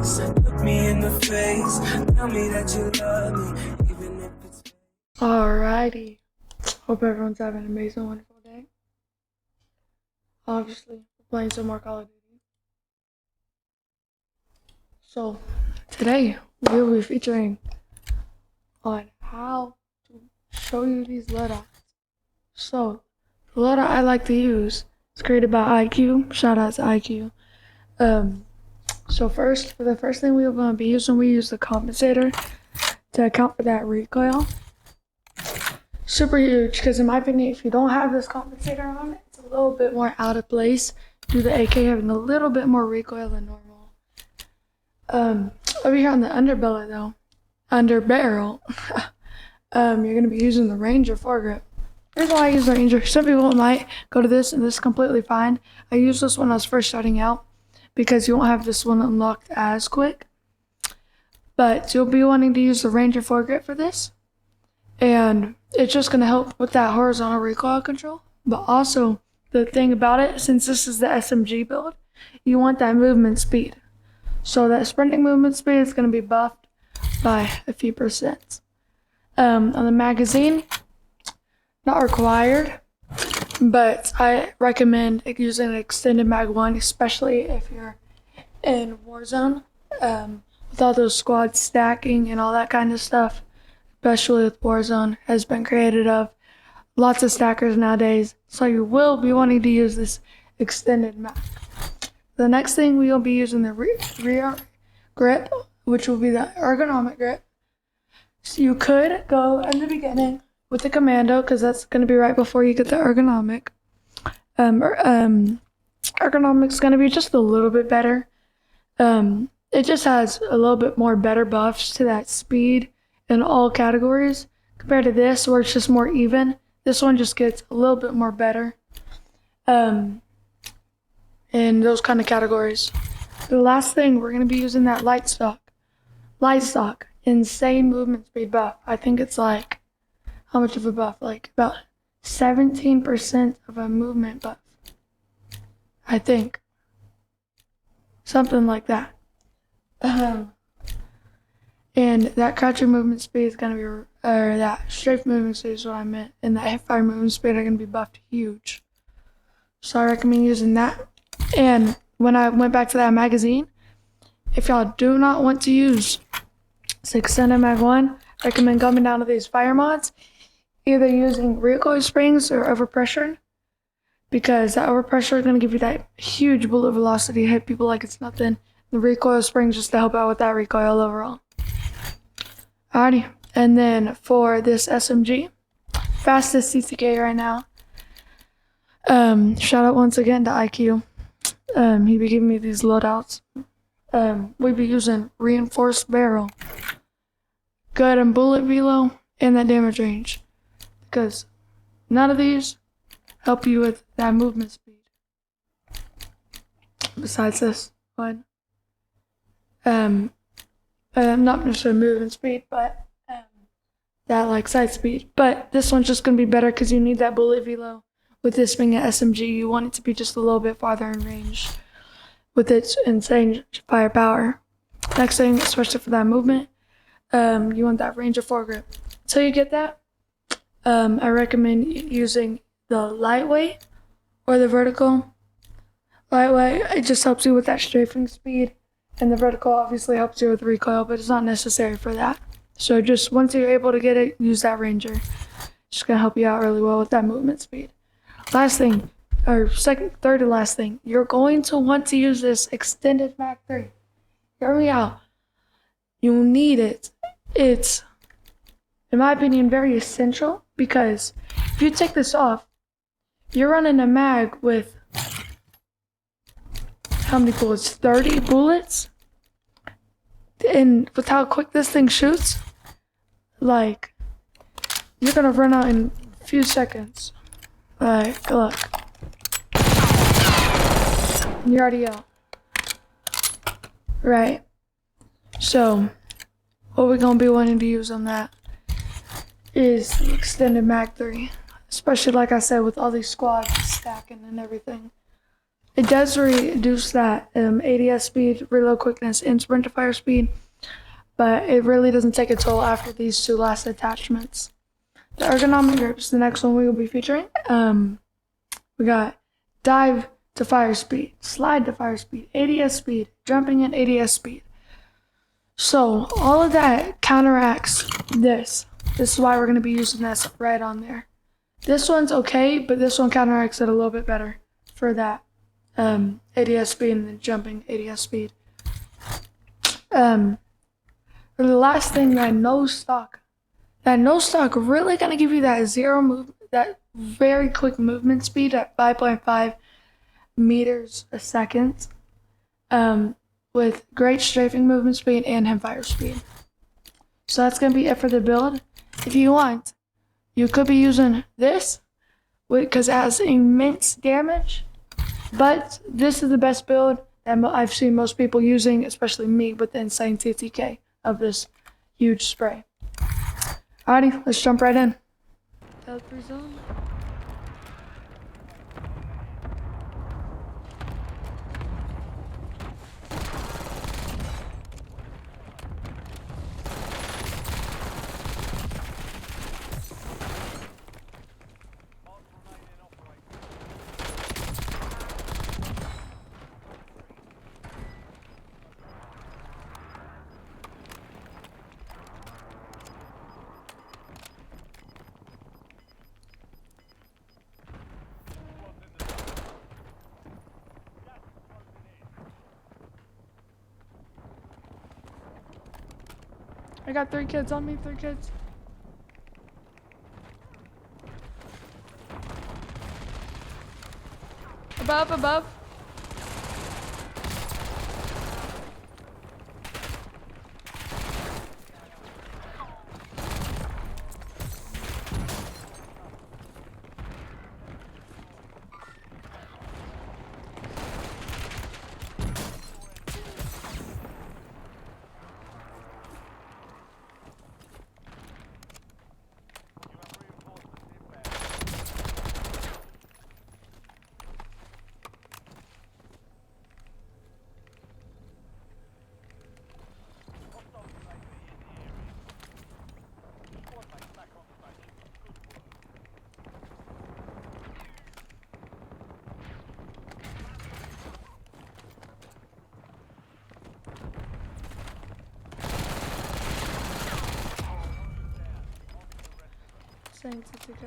Said look me in the face, tell me that you love me, even if it's fake. Alrighty. Hope everyone's having an amazing, wonderful day. Obviously, we're playing some more Call of Duty. So, today we'll be featuring on how to show you these loadouts. So, the loadout I like to use is created by IQ. Shout out to IQ. So for the first thing we're going to be using, we use the compensator to account for that recoil. Super huge, because in my opinion, if you don't have this compensator on, it's a little bit more out of place due to the AK having a little bit more recoil than normal. Over here on the underbelly though, under barrel, you're going to be using the Ranger foregrip. Here's why I use the Ranger. Some people might go to this and this is completely fine. I used this when I was first starting out because you won't have this one unlocked as quick. But you'll be wanting to use the Ranger foregrip for this. And it's just going to help with that horizontal recoil control. But also, the thing about it, since this is the SMG build, you want that movement speed. So that sprinting movement speed is going to be buffed by a few percent. On the magazine, not required, but I recommend using an extended mag 1, especially if you're in Warzone, with all those squads stacking and all that kind of stuff. Especially with Warzone, has been created of lots of stackers nowadays, so you will be wanting to use this extended mag. The next thing we will be using the rear grip, which will be the ergonomic grip. So you could go in the beginning with the commando, because that's going to be right before you get the ergonomic. Ergonomic's going to be just a little bit better. It just has a little bit more better buffs to that speed in all categories compared to this, where it's just more even. This one just gets a little bit more better in those kind of categories. The last thing, we're going to be using that light stock, insane movement speed buff. I think it's like, how much of a buff? Like about 17% of a movement buff, I think, something like that. And that crouching movement speed is going to be, or that strafe movement speed is what I meant, and that hipfire movement speed are going to be buffed huge. So I recommend using that. And when I went back to that magazine, if y'all do not want to use 600 Mag 1, I recommend coming down to these fire mods, either using recoil springs or overpressure, because that overpressure is going to give you that huge bullet velocity, hit people like it's nothing. The recoil springs just to help out with that recoil overall. Alrighty, and then for this SMG, fastest CTK right now. Shout out once again to IQ. He be giving me these loadouts. We be using reinforced barrel, good and bullet velo, and that damage range, because none of these help you with that movement speed. Besides this one. Not necessarily movement speed, but that like sight speed. But this one's just going to be better because you need that bullet velo. With this being an SMG, you want it to be just a little bit farther in range with its insane firepower. Next thing, especially for that movement, you want that Ranger foregrip. Until you get that, I recommend using the lightweight or the vertical. Lightweight, it just helps you with that strafing speed. And the vertical obviously helps you with recoil, but it's not necessary for that. So just once you're able to get it, use that Ranger. It's just going to help you out really well with that movement speed. Last thing, or third to last thing, you're going to want to use this extended Mag 3. Hear me out. You need it. It's, in my opinion, very essential, because if you take this off, you're running a mag with how many bullets? 30 bullets? And with how quick this thing shoots, like, you're gonna run out in a few seconds. Alright, good luck. You're already out. Right. So, what we're gonna be wanting to use on that is the extended Mag 3. Especially, like I said, with all these squads stacking and everything. It does reduce that ADS speed, reload quickness, and sprint to fire speed, but it really doesn't take a toll after these two last attachments. The ergonomic grips, the next one we will be featuring. We got dive to fire speed, slide to fire speed, ADS speed, jumping and ADS speed. So all of that counteracts this. This is why we're going to be using this right on there. This one's okay, but this one counteracts it a little bit better for that ADS speed and then jumping ADS speed. For the last thing, that no stock really gonna give you that that very quick movement speed at 5.5 meters a second, with great strafing movement speed and hemfire speed. So that's gonna be it for the build. If you want, you could be using this because it has immense damage, but this is the best build that I've seen most people using, especially me with the insane TTK of this huge spray. Alrighty, let's jump right in. Free zone. I got 3 kids on me, 3 kids. Above. Thanks, it's okay.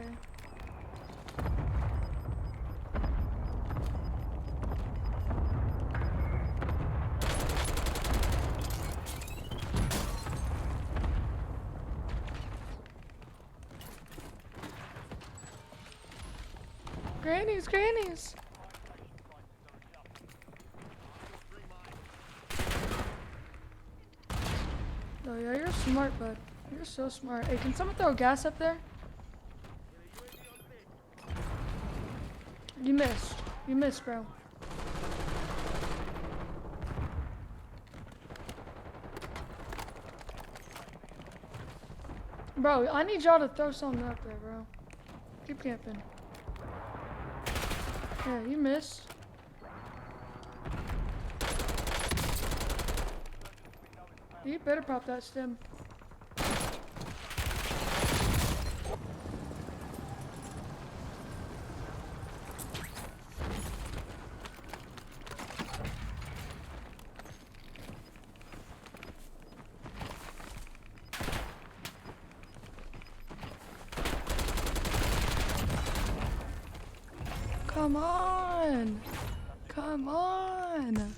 Grannies. Oh yeah, you're smart, bud. You're so smart. Hey, can someone throw gas up there? You missed, bro. Bro, I need y'all to throw something up there, bro. Keep camping. Yeah, you missed. You better pop that stem. Come on!